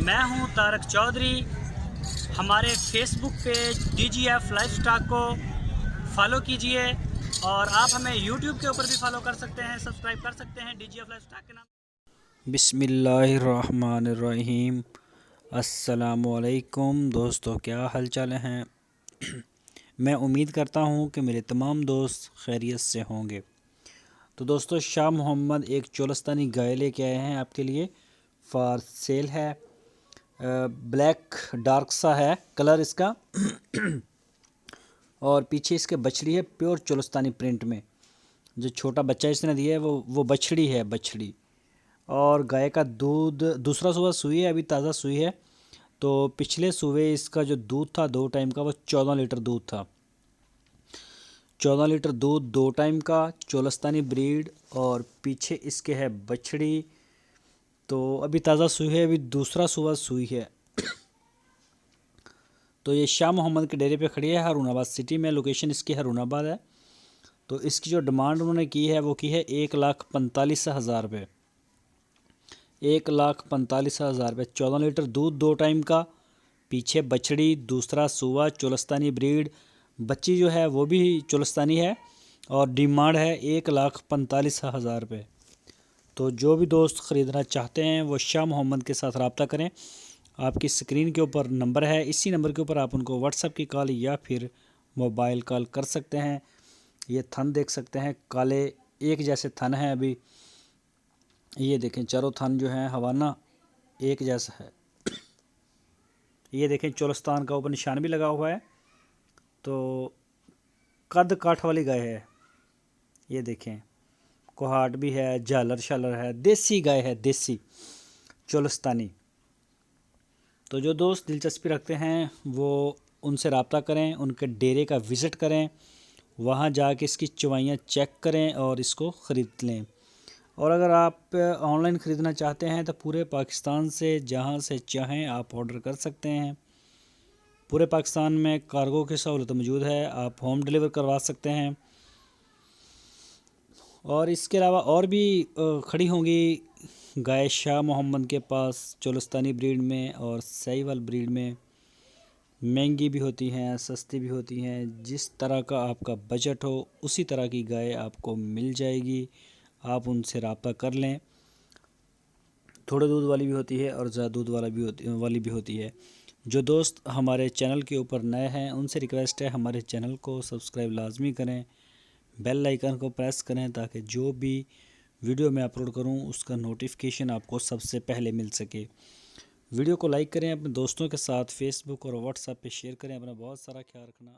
मैं हूं तारक चौधरी। हमारे फेसबुक पेज DGF लाइफस्टॉक को फॉलो कीजिए और आप हमें यूट्यूब के ऊपर भी फॉलो कर सकते हैं, सब्सक्राइब कर सकते हैं DGF लाइफस्टॉक के नाम। बिस्मिल्लाहिर्रहमानिर्रहीम। अस्सलामुअलैकुम दोस्तों, क्या हाल चाल हैं। मैं उम्मीद करता हूं कि मेरे तमाम दोस्त खैरियत से होंगे। तो दोस्तों, शाह मोहम्मद एक चोलस्तानी गाय लेके आए हैं आपके लिए, फॉर सेल है। ब्लैक डार्क सा है कलर इसका और पीछे इसके बछड़ी है प्योर चोलस्तानी प्रिंट में। जो छोटा बच्चा इसने दिया है वो बछड़ी है, बछड़ी। और गाय का दूध दूसरा सुबह सुई है, अभी ताज़ा सुई है। तो पिछले सुबह इसका जो दूध था 2 टाइम का, वो 14 लीटर दूध था। 14 लीटर दूध 2 टाइम का, चोलस्तानी ब्रीड। और पीछे इसके है बछड़ी। तो अभी ताज़ा सुई है, अभी दूसरा सुबह सुई है। तो ये शाह मोहम्मद के डेरे पे खड़ी है, हारूनाबाद सिटी में। लोकेशन इसकी हारूनाबाद है। तो इसकी जो डिमांड उन्होंने की है वो की है 1,45,000 रुपये। 1,45,000 रुपये। 14 लीटर दूध 2 टाइम का, पीछे बछड़ी, दूसरा सुवा, चोलस्तानी ब्रीड। बच्ची जो है वो भी चोलस्तानी है और डिमांड है 1,45,000 रुपये। तो जो भी दोस्त ख़रीदना चाहते हैं वो शाह मोहम्मद के साथ रब्ता करें। आपकी स्क्रीन के ऊपर नंबर है, इसी नंबर के ऊपर आप उनको व्हाट्सएप की कॉल या फिर मोबाइल कॉल कर सकते हैं। ये थन देख सकते हैं, काले एक जैसे थन हैं। अभी ये देखें, चारों थन जो हैं हवाना एक जैसा है। ये देखें, चोलस्तान का ऊपर निशान भी लगा हुआ है। तो कद काठ वाली गाय है। ये देखें, कोहाट भी है, झालर शालर है, देसी गाय है, देसी चोलस्तानी। तो जो दोस्त दिलचस्पी रखते हैं वो उनसे रब्ता करें, उनके डेरे का विज़िट करें, वहाँ जाके इसकी चवाइयाँ चेक करें और इसको ख़रीद लें। और अगर आप ऑनलाइन ख़रीदना चाहते हैं तो पूरे पाकिस्तान से जहाँ से चाहें आप ऑर्डर कर सकते हैं। पूरे पाकिस्तान में कार्गो की सहूलत मौजूद है, आप होम डिलीवर करवा सकते हैं। और इसके अलावा और भी खड़ी होंगी गाय शाह मोहम्मद के पास, चोलस्तानी ब्रीड में और साहिवाल ब्रीड में। महंगी भी होती हैं, सस्ती भी होती हैं। जिस तरह का आपका बजट हो उसी तरह की गाय आपको मिल जाएगी। आप उनसे रब्ता कर लें। थोड़े दूध वाली भी होती है और ज़्यादा दूध वाली भी होती है। जो दोस्त हमारे चैनल के ऊपर नए हैं उनसे रिक्वेस्ट है, हमारे चैनल को सब्सक्राइब लाजमी करें, बेल आइकन को प्रेस करें ताकि जो भी वीडियो मैं अपलोड करूं उसका नोटिफिकेशन आपको सबसे पहले मिल सके। वीडियो को लाइक करें, अपने दोस्तों के साथ फेसबुक और व्हाट्सएप पे शेयर करें। अपना बहुत सारा ख्याल रखना।